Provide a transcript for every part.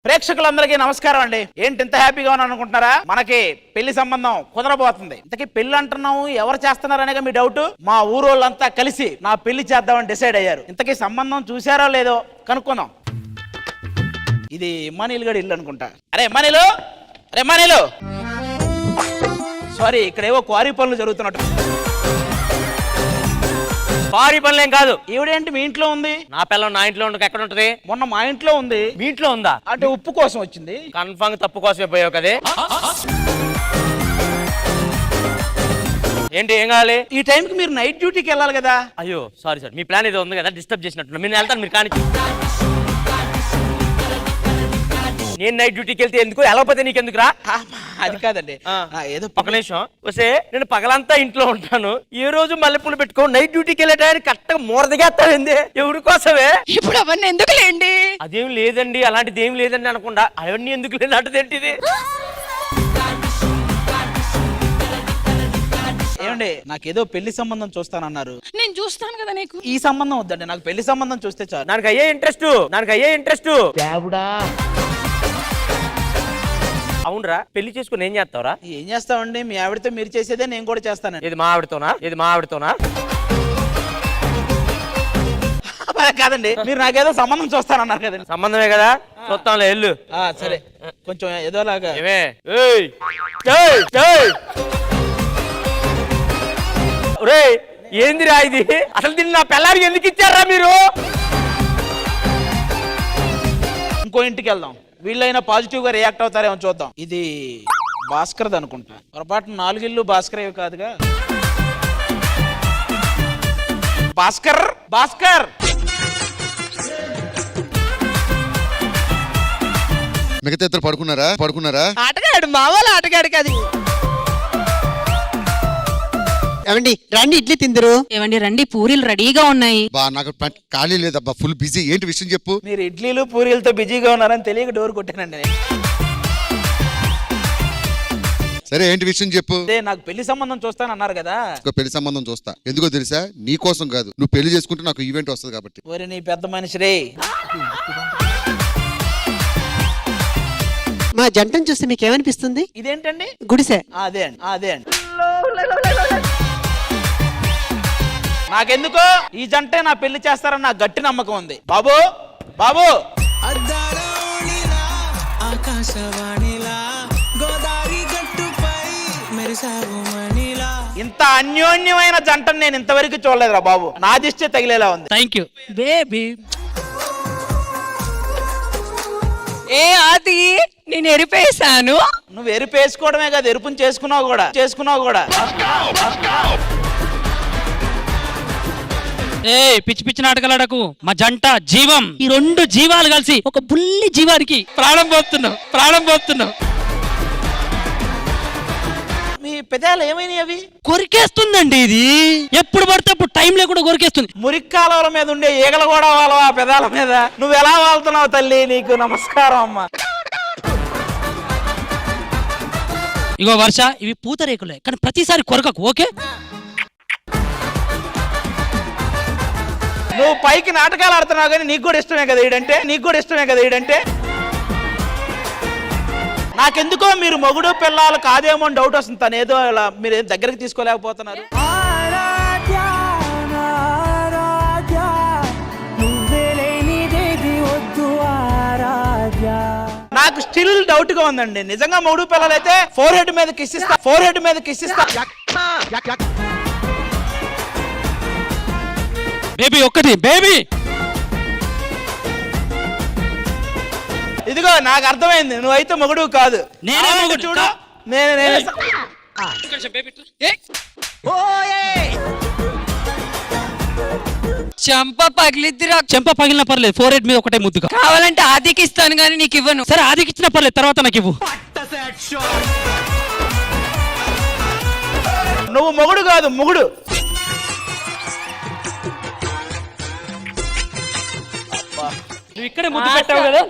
ప్రేక్షకులందరికీ నమస్కారం అండి. ఏంటి ఇంత హ్యాపీగా ఉన్నాను అనుకుంటున్నారా? మనకి పెళ్లి సంబంధం కుదరబోతుంది. ఇంతకీ పెళ్లి అంటున్నాము, ఎవరు చేస్తున్నారనేగా మీ డౌట్. మా ఊరోళ్ళంతా కలిసి నా పెళ్లి చేద్దామని డిసైడ్ అయ్యారు. ఇంతకీ సంబంధం చూసారో లేదో కనుక్కుందాం. ఇది ఇమ్మానీలు గడి ఇల్లు అనుకుంటా. అరే ఇమ్మానీలు సారీ, ఇక్కడ ఏవో క్వారీ పనులు జరుగుతున్నట్టు. క్వారీ పనులేం కాదు. ఈవిడేంటి మీ ఇంట్లో ఉంది? నా పిల్లం నా ఇంట్లో ఉండక ఎక్కడ ఉంటది? మొన్న మా ఇంట్లో ఉంది. మీ ఇంట్లో ఉందా? అంటే ఉప్పు కోసం వచ్చింది. కన్ఫర్మ్ తప్పు కోసమే పోయావు కదే. ఏంటి ఏం కావాలి? ఈ టైంకి మీరు నైట్ డ్యూటీకి వెళ్ళాలి కదా. అయ్యో సారీ సార్, మీ ప్లాన్ ఏదో ఉంది కదా, డిస్టర్బ్ చేసినట్టు. మీరు వెళ్తాను, మీరు కానీ. నేను నైట్ డ్యూటీకి వెళ్తే ఎందుకు, వెళ్ళకపోతే నీకెందుకు రా? అది కాదండి, ఏదో ఒక నిమిషం వస్తే. నేను పగలంతా ఇంట్లో ఉంటాను, ఏ రోజు మల్లెపూలు పెట్టుకో. నైట్ డ్యూటీకి వెళ్ళటానికి కరెక్ట్గా మూరదిగేస్తావేంది? ఎవరి కోసమే? ఇప్పుడు అవన్నీ ఎందుకు లేండి? అదేం లేదండి, అలాంటిది ఏం లేదండి అనకుండా అవన్నీ ఎందుకు లేదు అంటే ఏంటిది? ఏమండి, నాకేదో పెళ్లి సంబంధం చూస్తానన్నారు. నేను చూస్తాను కదా నీకు. ఈ సంబంధం వద్దండి, నాకు పెళ్లి సంబంధం చూస్తే చాలు. నాకు అయ్యే ఇంట్రెస్ట్. దేవుడా, అవునరా, పెళ్లి చేసుకుని ఏం చేస్తావురా? ఏం చేస్తామండి, మీ ఆవిడతో మీరు చేసేదే నేను కూడా చేస్తానండి. ఇది మా ఆవిడతోనా? కాదండి, మీరు నాకేదో సంబంధం చూస్తానన్నారు కదండి. సంబంధమే కదా, చూస్తాంలే, వెళ్ళు. సరే, కొంచెం ఏదోలాగా. ఏమే? ఏయ్ ఏయ్ ఏయ్ ఒరేయ్, ఏందిరా ఇది? అసలు దీన్ని నా పిల్లాడికి ఎందుకు ఇచ్చారా మీరు? ఇంకో ఇంటికి వెళ్దాం, వీళ్ళైనా పాజిటివ్ గా రియాక్ట్ అవుతారేమో చూద్దాం. ఇది భాస్కర్ది అనుకుంటా. పొరపాటు 4 ఇల్లు భాస్కర్ ఏవి కాదుగా. భాస్కర్ మిగతా ఇద్దరు పడుకున్నారా? ఆటగాడు, మావాళ్ళ ఆటగాడు కాదు. ఏమండి రండి, ఇడ్లీ తిందరు. ఏమండి రండి, పూరీలు రెడీగా ఉన్నాయి. బా నాకు ఖాళీ లేదబ్బా, ఫుల్ బిజీ. ఏంటి విషయం చెప్పు. మీరు ఇడ్లీలు పూరీలతో బిజీగా ఉన్నారని తెలియక డోర్ కొట్టానండి నేను. సరే, ఏంటి విషయం చెప్పు. అదే, నాకు పెళ్లి సంబంధం చూస్తానన్నారు కదా. పెళ్లి సంబంధం చూస్తా. ఎందుకో తెలుసా? నీ కోసం కాదు, నువ్వు పెళ్లి చేసుకుంటే నాకు ఈవెంట్ వస్తుంది కాబట్టి. ఓరి నీ పెద్ద మనిషి రే. మా జంటను చూస్తే మీకు ఏమనిపిస్తుంది? ఇదేంటండి? గుడిసె. అదే అండి. నాకెందుకో ఈ జంటే నా పెళ్లి చేస్తారని నాకు గట్టి నమ్మకం ఉంది. బాబు ఇంత అన్యోన్యమైన జంటను నేను ఇంతవరకు చూడలేదురా బాబు. నా దిష్టే తగిలేలా ఉంది. Thank you baby. ఏ ఆది, నేను ఎరిపేశాను. నువ్వు ఎరుపేసుకోవడమే కాదు, ఎరుపుని చేసుకున్నావు కూడా. ఏ పిచ్చి నాటకాలకు మా జంట జీవం. ఈ 2 జీవాలు కలిసి ఒక బుల్లి జీవానికి ప్రాణం పోతున్నావు. మీ పెదాలు ఏమైనాయి? అవి కొరికేస్తుందండి. ఇది ఎప్పుడు పడితే అప్పుడు టైం లేకుండా కొరికేస్తుంది. మురిక్కాలవల మీద ఉండే ఈగలు కూడా వాళ్ళ ఆ పెదాల మీద. నువ్వు ఎలా వాళ్తున్నావు తల్లి? నీకు నమస్కారం అమ్మా. ఇగో వర్ష, ఇవి పూతరేకులే, కానీ ప్రతిసారి కొరకకు, ఓకే? నువ్వు పైకి నాటకాలు ఆడుతున్నావు కానీ నీకు కూడా ఇష్టమే కదా ఈడంటే. నాకెందుకో మీరు మొగుడు పిల్లలు కాదేమో అని డౌట్ వస్తుంది. తనేదో ఇలా మీరు దగ్గరికి తీసుకోలేకపోతున్నారు. నాకు స్టిల్ డౌట్ గా ఉందండి. నిజంగా మొగుడు పిల్లలు అయితే ఫోర్ హెడ్ మీద కిస్సిస్తా. బేబీ ఒక్కటి బేబీ. ఇదిగో నాకు అర్థమైంది, నువ్వైతే మొగుడు కాదు. నేనే మొగుడు. చూడు, నేనే చెంప పగిలిద్దిరా. చెంప పగిలిన పర్లేదు, 4 హెడ్ మీద ఒకటే ముద్దుగా. కావాలంటే ఆదికి ఇస్తాను గానీ నీకు ఇవ్వను. సరే, ఆదికి ఇచ్చిన పర్లేదు, తర్వాత నాకు ఇవ్వు. నువ్వు మొగుడు కాదు, మొగుడు. నువ్వు ఇక్కడే ముద్దు పెట్టావు కదా.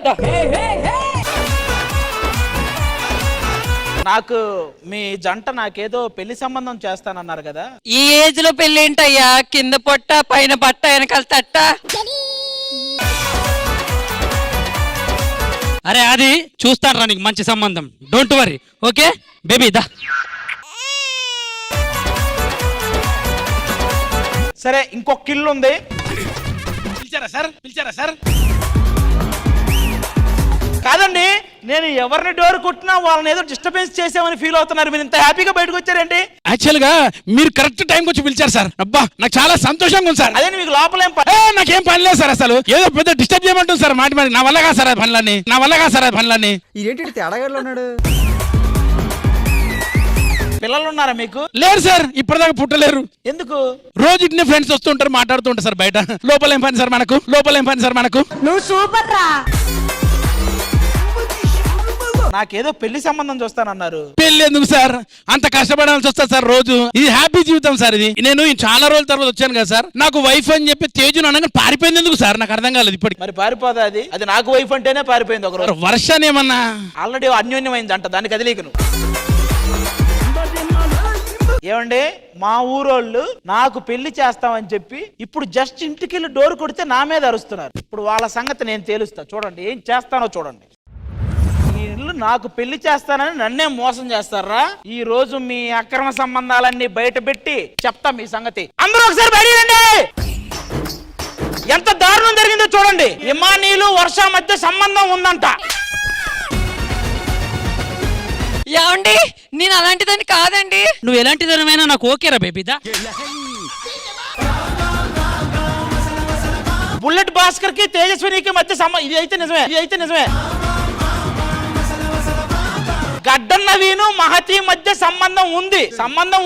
నాకు మీ జంట నాకేదో పెళ్లి సంబంధం చేస్తానన్నారు కదా. ఈ ఏజ్ లో పెళ్లి ఏంటయ్యా? కింద పొట్ట పైన బట్ట వెనకాల తట్ట. అరే అది చూస్తాను రా నీకు మంచి సంబంధం, డోంట్ వరీ. ఓకే బేబీ దా. సరే ఇంకొక ఇల్లు ఉంది. పిలిచారా సార్? కాదండి, నేను ఎవరిని డోర్ కొట్టినా వాళ్ళని ఏదో డిస్టర్బెన్స్ చేసామని ఫీల్ అవుతున్నారు. మీరు ఇంత హ్యాపీగా బయటకు వచ్చారండి. యాక్చువల్ గా మీరు కరెక్ట్ టైం వచ్చి పిలిచారు సార్. అబ్బా నాకు చాలా సంతోషంగా ఉంది సార్. అదే మీకు లోపల ఏం నాకేం పని లేదు సార్, అసలు ఏదో పెద్ద డిస్టర్బ్ చేయమంటుంది సార్. మాట నా వల్ల కాదు సార్ ఆ పనులన్నీ. ఇదేంటి తేడాగాడులో ఉన్నాడు? పిల్లలు ఉన్నారా మీకు? లేరు సార్, ఇప్పటిదాకా పుట్టలేరు. ఎందుకు? రోజు ఇన్ని ఫ్రెండ్స్ వస్తుంటారు, మాట్లాడుతుంటారు సార్ బయట. లోపల ఏం పని సార్ మనకు? నువ్వు సూపర్ రా. నాకేదో పెళ్లి సంబంధం చూస్తానన్నారు. పెళ్లి ఎందుకు సార్? అంత కష్టపడాల్సి వస్తుంది సార్ రోజు. ఇది హ్యాపీ జీవితం సార్ ఇది. నేను చాలా రోజుల తర్వాత వచ్చాను కదా సార్. నాకు వైఫ్ అని చెప్పి తేజును అనగా పారిపోయింది ఎందుకు సార్? నాకు అర్థం కాలేదు ఇప్పటికి. మరి పారిపోదా? అది నాకు వైఫ్ అంటేనే పారిపోయింది ఒక రోజు. వర్షాన్ని ఏమన్నా ఆల్రెడీ అన్యోన్యమైంది అంట, దానికి కదిలీకు నువ్వు. ఏమండి, మా ఊరోళ్ళు నాకు పెళ్లి చేస్తామని చెప్పి ఇప్పుడు జస్ట్ ఇంటికి డోర్ కొడితే నా మీద అరుస్తున్నారు. ఇప్పుడు వాళ్ళ సంగతి నేను తేలుస్తా, చూడండి ఏం చేస్తానో చూడండి. ఈ ఇల్లు నాకు పెళ్లి చేస్తానని నన్నే మోసం చేస్తారా? ఈ రోజు మీ అక్రమ సంబంధాలన్నీ బయట పెట్టి చెప్తా మీ సంగతి. అందరూ ఒకసారి బయట రండి. ఎంత దారుణం జరిగిందో చూడండి. ఇమానీలు వర్ష మధ్య సంబంధం ఉందంట. ఏమండి, నేను అలాంటిదని కాదండి. నువ్వు ఎలాంటిదనమైనా నాకు ఓకేరా బేబీ దా. బుల్లెట్ భాస్కర్ కి తేజస్వినికి మధ్య ఇది అయితే నిజమే. గడ్డన్ నవీను మహతి మధ్య సంబంధం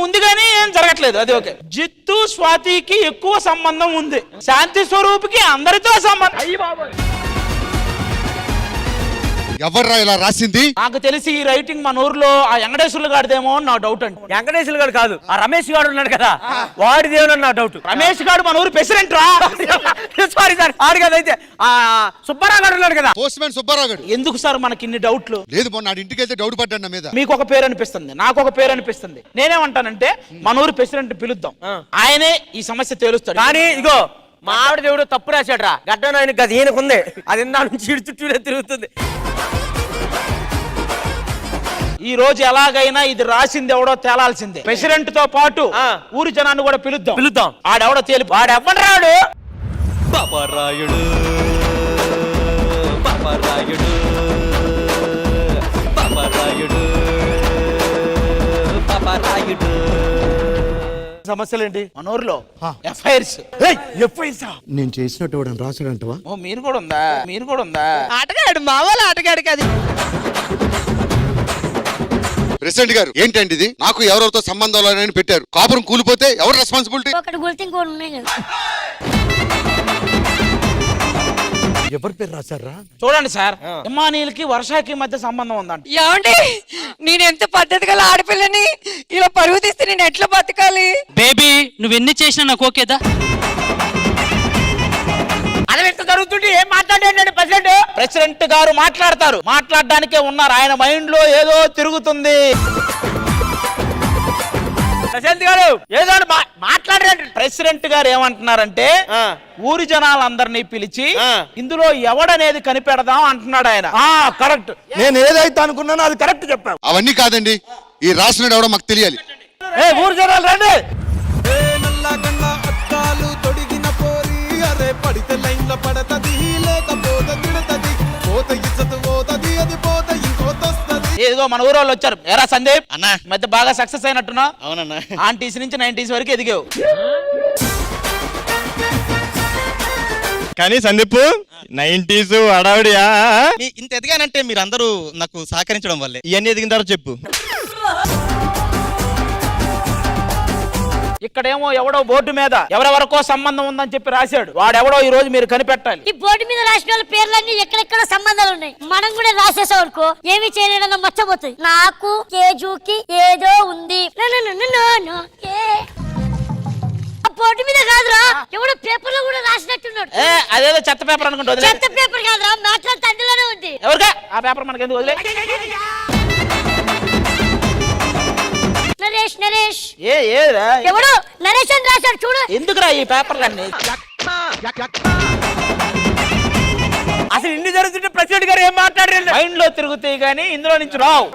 ఉంది కానీ ఏం జరగట్లేదు. అది ఓకే. జిత్తు స్వాతికి ఎక్కువ సంబంధం ఉంది. శాంతి స్వరూప్కి అందరితో సంబంధం. ఎవర్రా ఇలా రాసింది? నాకు తెలిసి ఈ రైటింగ్ మన ఊర్లో ఆ వెంకటేశ్వర్లు గాడిదేమో అని నా డౌట్ అండి. వెంకటేశ్వర గారు కాదు, ఆ రమేష్ గారు ఉన్నాడు కదా, వాడిదేమో నా డౌట్. రమేష్ గారు మన ఊరు ప్రెసిడెంట్ రా. సారీ సార్, ఆడు కదా. అయితే ఆ సుబ్బారావు గారు ఉన్నాడు కదా, పోస్ట్ మ్యాన్ సుబ్బారావు గారు. ఎందుకు సార్ మనకి ఇన్ని డౌట్లు? లేదు, మొన్న ఇంటికి వెళ్తే డౌట్ పడ్డాను నా మీద. మీకు ఒక పేరు అనిపిస్తుంది, నాకు ఒక పేరు అనిపిస్తుంది. నేనేమంటానంటే మన ఊరు ప్రెసిడెంట్ పిలుద్దాం, ఆయనే ఈ సమస్య తేలుస్తాడు. కానీ ఇగో మా ఆవిడ దేవుడు తప్పు రాశాడు రా. గడ్డను ఆయన గది ఈయనకుంది, అది నా నుంచి ఇటు చుట్టూనే తిరుగుతుంది. ఈ రోజు ఎలాగైనా ఇది రాసింది ఎవడో తేలాల్సిందే. ప్రెసిడెంట్ తో పాటు ఊరి జనాన్ని కూడా పిలుద్దాం. ఆడెవడో తేలి. వాడెవ్వడు రాడు. పాపరాయుడు పాపరాయుడు పాపరాయుడు పాపరాయుడు. సమస్యలేంటి మన ఊర్లో? ఎఫ్ఐఆర్స్. నేను చేసినట్టు రాసాడంటవా? ఓ మీరు కూడా ఉందా? ఆటగాడు, మా వాళ్ళ ఆటగాడు కాదు. ప్రెసిడెంట్ గారు ఏంటండి ఇది? నాకు ఎవరెవరితో సంబంధాలు పెట్టారు. కాపురం కూలిపోతే ఎవరు రెస్పాన్సిబిలిటీ? ఒకటి గుర్తు ఇంకోటి ఉన్నాయి కదా. ఎవరి పేరు రాశారా? చూడండి సార్, ఇమానీలకి వర్షాకి మధ్య సంబంధం ఉందంట. ఏమండి, నేను ఎంత పద్ధతి గల ఆడపిల్లని ఇలా పరుగు తీస్తే నేను ఎట్లా బతకాలి? బేబీ నువ్వెన్ని చేసినా నాకు ఓకేదా. అది ఎంత జరుగుతుంటే ఏం మాట్లాడాడు ప్రెసిడెంట్ గారు మాట్లాడడానికే ఉన్నారు. ఆయన మైండ్ లో ఏదో తిరుగుతుంది. ప్రెసిడెంట్ గారు ఏదో మాట్లాడారు. ప్రెసిడెంట్ గారు ఏమంటున్నారంటే ఊరి జనాలందరినీ పిలిచి ఇందులో ఎవడనేది కనిపెడదాం అంటున్నాడు ఆయన. కరెక్ట్, నేను ఏదైతే అనుకున్నానో అది కరెక్ట్ చెప్పావు. అవన్నీ కాదండి, ఈ రాసినాడు ఎవడో మాకు తెలియాలి. ఊరు జనాలు రండి. పడితే లైన్ లో పడతది, లేకపోతే తిడతది, పోత ఇచ్చదు పోతది, అది పోత ఇంకోతొస్తది. ఏదో మన ఊరు వాళ్ళు వచ్చారు. ఎరా సందీప్ అన్నా, మధ్య బాగా సక్సెస్ అయినట్టున్నా? అవునన్నా. ఆంటీస్ నుంచి 90s వరకు ఎదిగావు. కానీ సందీప్ 90s అడావిడియా ఇంత ఎదిగానంటే మీరందరూ నాకు సహకరించడం వల్లే. ఇవన్నీ ఎదిగిన చెప్పు. ఇక్కడేమో ఎవడో బోర్డు మీద ఎవరెవరికో సంబంధం ఉందని చెప్పి రాశాడు. వాడెవడో ఈ రోజు మీరు కనిపెట్టాలి. ఈ బోర్డు మీద రాసిన వాళ్ళ పేర్లన్నీ ఎక్కడెక్కడ సంబంధాలు ఉన్నాయి. మనం కూడా రాసేసాం అనుకో, ఏమి చేయలేదన్న మర్చిపోతుంది. నాకు కేజుకి ఏదో ఉంది. బోర్డు మీద కాదురా, ఎవడో పేపర్ లో కూడా రాసినట్టున్నాడు. అదేదో చెత్త పేపర్ అనుకుంటా. చెత్త పేపర్ కాదురా, మాట్లాడితే అందులోనే ఉంది. ఎవరికా ఆ పేపర్ మనకి ఎందుకు వదిలే. నరేష్ ఏరా ఎవడు నరేష్ అని రాశాడు చూడు. ఎందుకురా ఈ పేపర్లన్నీ? అసలు ఇన్ని జరుగుతుంటే ప్రెసిడెంట్ గారు ఏం మాట్లాడారు? మైండ్ లో తిరుగుతాయి కానీ ఇందులో నుంచి రావు.